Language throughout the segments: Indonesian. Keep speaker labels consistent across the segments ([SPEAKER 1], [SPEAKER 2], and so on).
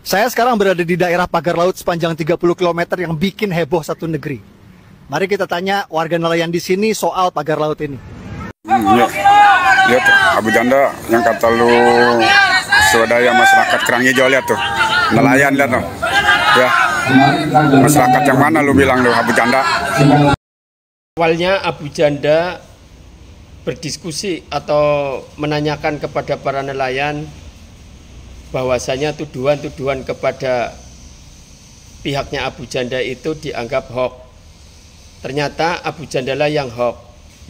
[SPEAKER 1] Saya sekarang berada di daerah pagar laut sepanjang 30 km yang bikin heboh satu negeri. Mari kita tanya warga nelayan di sini soal pagar laut ini.
[SPEAKER 2] Lihat tuh, Abu Janda yang kata lu swadaya masyarakat Kerang Hijau, lihat tuh. Nelayan lihat tuh. Ya. Masyarakat yang mana lu bilang lu Abu Janda?
[SPEAKER 3] Awalnya Abu Janda berdiskusi atau menanyakan kepada para nelayan bahwasanya tuduhan-tuduhan kepada pihaknya Abu Janda itu dianggap hoax. Ternyata Abu Janda lah yang hoax.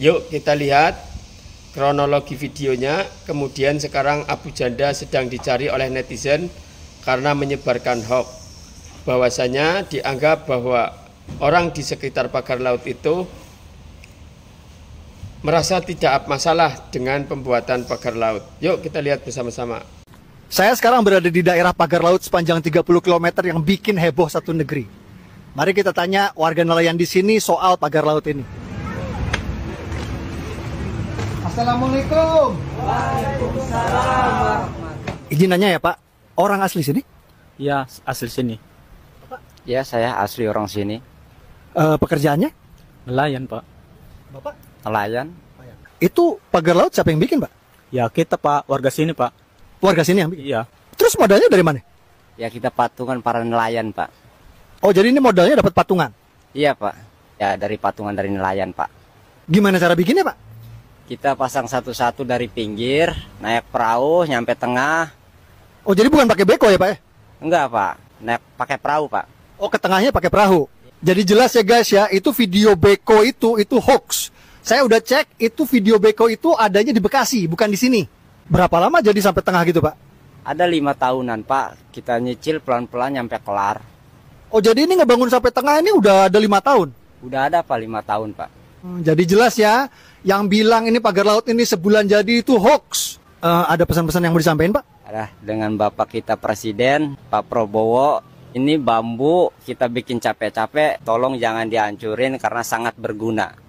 [SPEAKER 3] Yuk kita lihat kronologi videonya. Kemudian sekarang Abu Janda sedang dicari oleh netizen karena menyebarkan hoax. Bahwasanya dianggap bahwa orang di sekitar pagar laut itu merasa tidak masalah dengan pembuatan pagar laut. Yuk kita lihat bersama-sama.
[SPEAKER 1] Saya sekarang berada di daerah pagar laut sepanjang 30 km yang bikin heboh satu negeri. Mari kita tanya warga nelayan di sini soal pagar laut ini. Assalamualaikum. Waalaikumsalam. Izin nanya ya Pak, orang asli sini?
[SPEAKER 4] Ya, asli sini.
[SPEAKER 5] Ya, saya asli orang sini.
[SPEAKER 1] Pekerjaannya?
[SPEAKER 4] Nelayan, Pak.
[SPEAKER 1] Bapak?
[SPEAKER 5] Nelayan.
[SPEAKER 1] Itu pagar laut siapa yang bikin Pak?
[SPEAKER 4] Ya, kita Pak, warga sini Pak.
[SPEAKER 1] Warga sini yang bikin?
[SPEAKER 4] Iya.
[SPEAKER 1] Terus modalnya dari mana?
[SPEAKER 5] Ya, kita patungan para nelayan, Pak.
[SPEAKER 1] Oh, jadi ini modalnya dapat patungan?
[SPEAKER 5] Iya, Pak. Ya, dari patungan dari nelayan, Pak.
[SPEAKER 1] Gimana cara bikinnya Pak?
[SPEAKER 5] Kita pasang satu-satu dari pinggir, naik perahu, nyampe tengah.
[SPEAKER 1] Oh, jadi bukan pakai beko ya Pak ya?
[SPEAKER 5] Enggak, Pak. Naik pakai perahu, Pak.
[SPEAKER 1] Oh, ke tengahnya pakai perahu. Jadi jelas ya guys ya, itu video beko itu hoax. Saya udah cek, itu video beko itu adanya di Bekasi, bukan di sini. Berapa lama jadi sampai tengah gitu Pak?
[SPEAKER 5] Ada 5 tahunan, Pak. Kita nyicil pelan-pelan nyampe kelar.
[SPEAKER 1] Oh, jadi ini ngebangun sampai tengah ini udah ada 5 tahun?
[SPEAKER 5] Udah ada, Pak, 5 tahun, Pak.
[SPEAKER 1] Jadi jelas ya, yang bilang ini pagar laut ini sebulan jadi itu hoax. Ada pesan-pesan yang mau disampaikan Pak?
[SPEAKER 5] Ada dengan Bapak kita Presiden, Pak Prabowo. Ini bambu kita bikin capek-capek, tolong jangan dihancurin karena sangat berguna.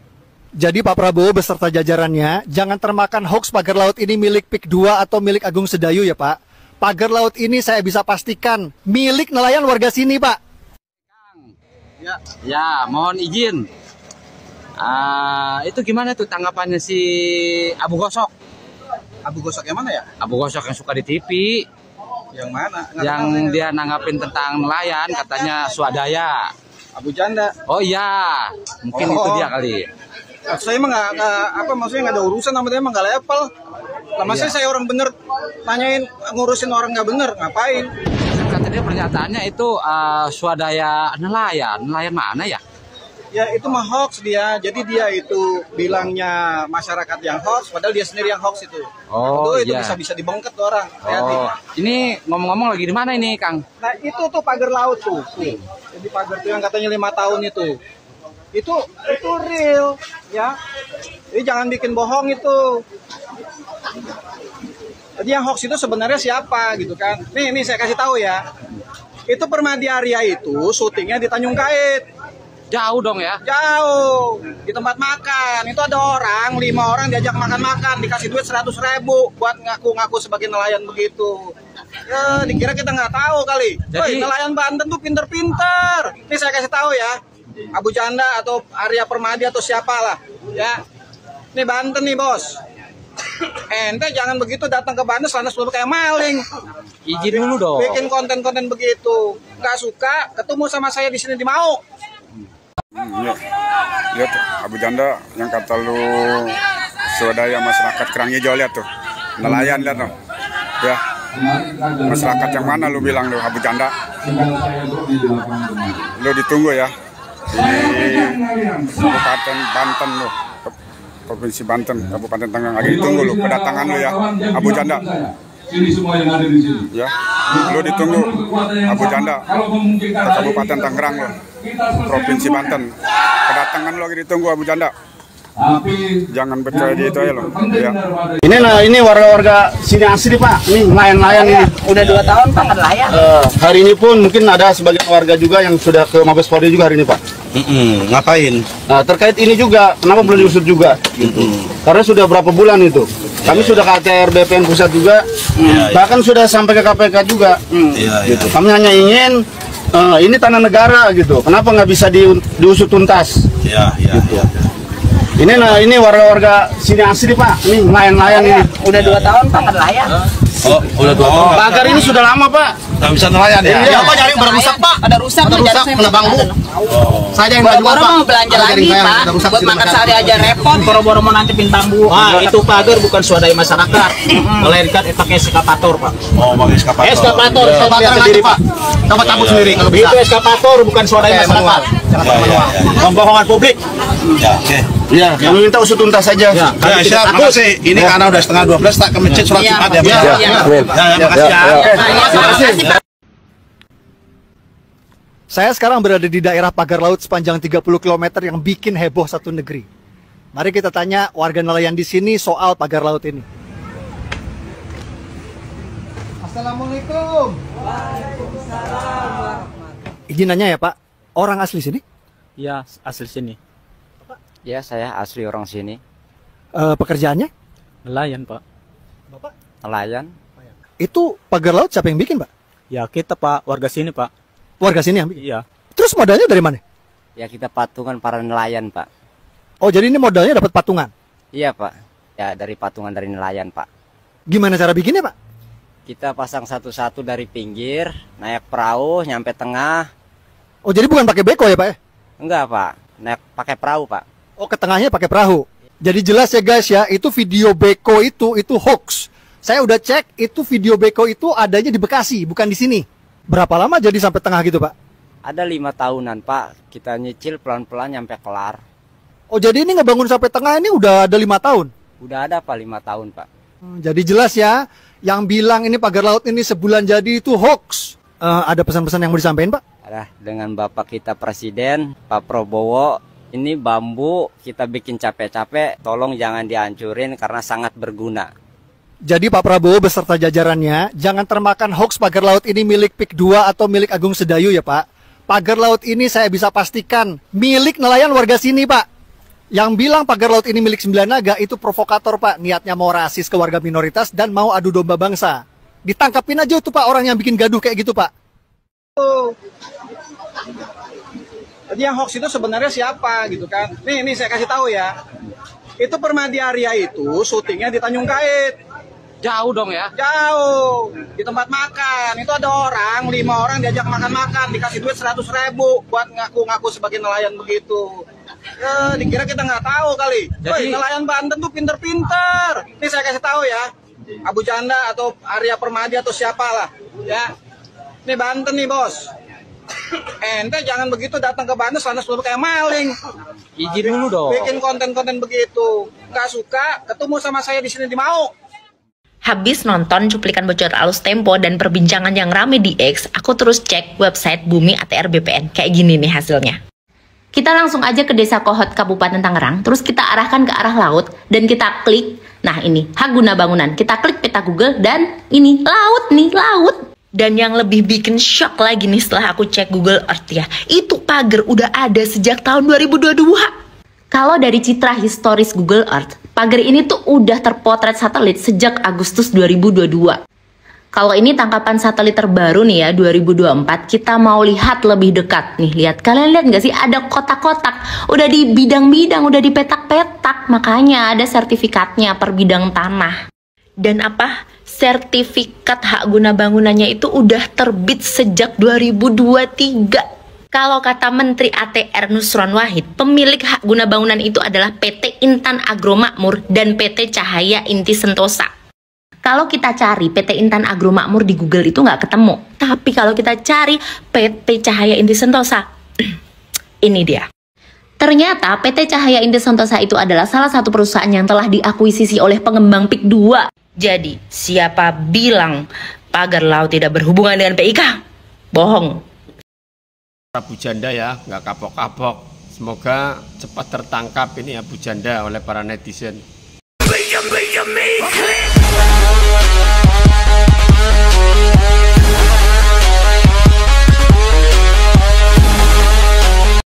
[SPEAKER 1] Jadi Pak Prabowo beserta jajarannya, jangan termakan hoax pagar laut ini milik PIK 2 atau milik Agung Sedayu ya Pak. Pagar laut ini saya bisa pastikan milik nelayan warga sini Pak.
[SPEAKER 6] Ya, mohon izin. Itu gimana tuh tanggapannya si Abu Gosok?
[SPEAKER 7] Abu Gosok yang mana ya?
[SPEAKER 6] Abu Gosok yang suka di TV.
[SPEAKER 7] Yang mana?
[SPEAKER 6] Yang dia nanggapin tentang nelayan, katanya swadaya.
[SPEAKER 7] Abu Janda.
[SPEAKER 6] Oh iya, mungkin itu dia kali.
[SPEAKER 7] Saya emang maksudnya nggak ada urusan sama dia, emang nggak level. Lah maksudnya saya orang bener nanyain ngurusin orang nggak bener, ngapain?
[SPEAKER 6] Kata dia pernyataannya itu swadaya nelayan mana ya?
[SPEAKER 7] Ya itu mah hoax dia, jadi dia itu bilangnya masyarakat yang hoax, padahal dia sendiri yang hoax itu.
[SPEAKER 6] Oh
[SPEAKER 7] itu
[SPEAKER 6] iya.
[SPEAKER 7] bisa dibongkar tuh orang.
[SPEAKER 6] Oh, ini ngomong-ngomong lagi di mana ini, Kang?
[SPEAKER 7] Nah itu tuh pagar laut tuh. Jadi pagar tuh yang katanya 5 tahun itu. Itu real, ya. Jadi jangan bikin bohong itu. Jadi yang hoax itu sebenarnya siapa gitu kan? Nih saya kasih tahu ya. Itu Permadi Arya itu syutingnya di Tanjung Kait.
[SPEAKER 6] Jauh dong ya?
[SPEAKER 7] Jauh, di tempat makan. Itu ada 5 orang diajak makan-makan, dikasih duit 100.000 buat ngaku-ngaku sebagai nelayan begitu. Ya, dikira kita nggak tahu kali. Jadi nelayan Banten tuh pinter-pinter. Ini saya kasih tahu ya, Abu Janda atau Arya Permadi atau siapalah, ya. Ini Banten nih bos. Ente jangan begitu datang ke Banten selama sebelum kayak maling.
[SPEAKER 6] Izin dulu dong.
[SPEAKER 7] Bikin konten-konten begitu. Nggak suka, ketemu sama saya di sini di Mau.
[SPEAKER 2] Lihat tuh, Abu Janda yang kata lu swadaya masyarakat Kerang Hijau, lihat tuh. Nelayan lihat tuh. Ya. Masyarakat yang mana lu bilang lu Abu Janda? Lu ditunggu ya di Kabupaten Banten lu. Provinsi Banten, Kabupaten Tangerang. Lagi ditunggu lu kedatangan lu ya, Abu Janda.
[SPEAKER 8] Sini semua yang ada di sini.
[SPEAKER 2] Ya, lu ditunggu Abu Janda ke Kabupaten Tangerang lu, Provinsi Banten. Kedatangan lu lagi ditunggu Abu Janda. Jangan percaya di itu aja lo. Ya.
[SPEAKER 9] Ini warga-warga sini asli Pak. Ini nelayan-nelayan ini.
[SPEAKER 5] Udah 2 tahun Pak nelayan.
[SPEAKER 9] Hari ini pun mungkin ada sebagian warga juga yang sudah ke Mabes Polri juga hari ini Pak.
[SPEAKER 8] Ngapain?
[SPEAKER 9] Nah, terkait ini juga, kenapa belum diusut juga? Karena sudah berapa bulan itu. Kami sudah ke ATR BPN pusat juga, bahkan sudah sampai ke KPK juga. Gitu. Kami hanya ingin ini tanah negara gitu. Kenapa nggak bisa diusut tuntas? Gitu. Ini warga-warga sini asli Pak. Ini nelayan-nelayan ini.
[SPEAKER 10] Udah 2 tahun Pak nelayan.
[SPEAKER 9] Oh, udah 2 tahun. Pagar ini sudah lama Pak.
[SPEAKER 7] Nggak bisa nelayan ya?
[SPEAKER 9] Iya Pak, nyari barang rusak Pak.
[SPEAKER 10] Ada rusak
[SPEAKER 9] Ada rusak, kena bangku. Saya yang baju
[SPEAKER 10] Boro-boro mau belanja lagi Pak. Buat makan sehari aja repot.
[SPEAKER 7] Boro-boro mau nanti bambu. Nah, itu pagar bukan swadaya masyarakat. Melainkan pakai eskavator Pak.
[SPEAKER 9] Oh, pakai eskavator.
[SPEAKER 7] Eskavator,
[SPEAKER 9] Eskavator
[SPEAKER 7] lihat sendiri Pak.
[SPEAKER 9] Coba cabut sendiri kalau bisa.
[SPEAKER 7] Itu eskavator bukan swadaya masyarakat. Pembohongan publik.
[SPEAKER 9] Iya, kami minta usut tuntas saja.
[SPEAKER 7] Ya, siap. Makasih. Ini karena udah setengah 12 tak ke masjid sholat Jumat ya.
[SPEAKER 9] Makasih.
[SPEAKER 1] Saya sekarang berada di daerah pagar laut sepanjang 30 km yang bikin heboh satu negeri. Mari kita tanya warga nelayan di sini soal pagar laut ini. Assalamualaikum. Waalaikumsalam. Izin nanya ya Pak, orang asli sini?
[SPEAKER 4] Iya, asli sini.
[SPEAKER 5] Ya, saya asli orang sini.
[SPEAKER 1] Pekerjaannya?
[SPEAKER 4] Nelayan, Pak.
[SPEAKER 1] Bapak?
[SPEAKER 5] Nelayan.
[SPEAKER 1] Itu pagar laut siapa yang bikin Pak?
[SPEAKER 4] Ya, kita Pak, warga sini Pak.
[SPEAKER 1] Warga sini yang bikin?
[SPEAKER 4] Iya.
[SPEAKER 1] Terus modalnya dari mana?
[SPEAKER 5] Ya, kita patungan para nelayan Pak.
[SPEAKER 1] Oh, jadi ini modalnya dapat patungan?
[SPEAKER 5] Iya Pak. Ya, dari patungan dari nelayan Pak.
[SPEAKER 1] Gimana cara bikinnya Pak?
[SPEAKER 5] Kita pasang satu-satu dari pinggir, naik perahu, nyampe tengah.
[SPEAKER 1] Oh, jadi bukan pakai beko ya Pak?
[SPEAKER 5] Enggak Pak, naik pakai perahu Pak.
[SPEAKER 1] Oh, ke tengahnya pakai perahu. Jadi jelas ya guys ya, itu video beko itu hoax. Saya udah cek, itu video beko itu adanya di Bekasi, bukan di sini. Berapa lama jadi sampai tengah gitu Pak?
[SPEAKER 5] Ada 5 tahunan Pak, kita nyicil pelan-pelan nyampe kelar.
[SPEAKER 1] Oh, jadi ini ngebangun sampai tengah ini udah ada 5 tahun?
[SPEAKER 5] Udah ada Pak 5 tahun Pak.
[SPEAKER 1] Jadi jelas ya, yang bilang ini pagar laut ini sebulan jadi itu hoax. Ada pesan-pesan yang mau disampaikan Pak?
[SPEAKER 5] Ada dengan Bapak kita Presiden, Pak Prabowo. Ini bambu kita bikin capek-capek, tolong jangan dihancurin karena sangat berguna.
[SPEAKER 1] Jadi Pak Prabowo beserta jajarannya, jangan termakan hoax pagar laut ini milik PIK 2 atau milik Agung Sedayu ya Pak. Pagar laut ini saya bisa pastikan milik nelayan warga sini Pak. Yang bilang pagar laut ini milik Sembilan Naga itu provokator Pak. Niatnya mau rasis ke warga minoritas dan mau adu domba bangsa. Ditangkapin aja tuh Pak orang yang bikin gaduh kayak gitu Pak.
[SPEAKER 7] Jadi yang hoax itu sebenarnya siapa gitu kan? Nih saya kasih tahu ya. Itu Permadi Arya itu syutingnya di Tanjung Kait.
[SPEAKER 6] Jauh dong ya?
[SPEAKER 7] Jauh. Di tempat makan. Itu ada orang, 5 orang diajak makan-makan, dikasih duit 100.000 buat ngaku-ngaku sebagai nelayan begitu. Ya, dikira kita nggak tahu kali. Jadi nelayan Banten tuh pinter-pinter. Nih saya kasih tahu ya. Abu Janda atau Arya Permadi atau siapalah. Ya. Nih Banten nih bos. Ente jangan begitu datang ke Banten selama sebelum kayak maling.
[SPEAKER 6] Izin dulu dong.
[SPEAKER 7] Bikin konten-konten begitu. Nggak suka, ketemu sama saya di sini di Mau.
[SPEAKER 11] Habis nonton cuplikan bocor alus Tempo dan perbincangan yang rame di X, aku terus cek website Bumi ATR BPN. Kayak gini nih hasilnya. Kita langsung aja ke Desa Kohot, Kabupaten Tangerang, terus kita arahkan ke arah laut, dan kita klik, nah ini, hak guna bangunan. Kita klik peta Google, dan ini, laut nih, laut. Dan yang lebih bikin shock lagi nih setelah aku cek Google Earth ya, itu pagar udah ada sejak tahun 2022. Kalau dari citra historis Google Earth, pagar ini tuh udah terpotret satelit sejak Agustus 2022. Kalau ini tangkapan satelit terbaru nih ya, 2024, kita mau lihat lebih dekat nih. Lihat, kalian lihat nggak sih ada kotak-kotak, udah di bidang-bidang, udah di petak-petak, makanya ada sertifikatnya per bidang tanah. Dan apa? Sertifikat hak guna bangunannya itu udah terbit sejak 2023. Kalau kata Menteri ATR Nusron Wahid, pemilik hak guna bangunan itu adalah PT Intan Agro Makmur dan PT Cahaya Inti Sentosa. Kalau kita cari PT Intan Agro Makmur di Google itu nggak ketemu. Tapi kalau kita cari PT Cahaya Inti Sentosa, ini dia. Ternyata PT Cahaya Inti Sentosa itu adalah salah satu perusahaan yang telah diakuisisi oleh pengembang PIK 2. Jadi, siapa bilang pagar laut tidak berhubungan dengan PIK? Bohong.
[SPEAKER 3] Abu Janda ya, nggak kapok-kapok. Semoga cepat tertangkap ini Abu Janda oleh para netizen.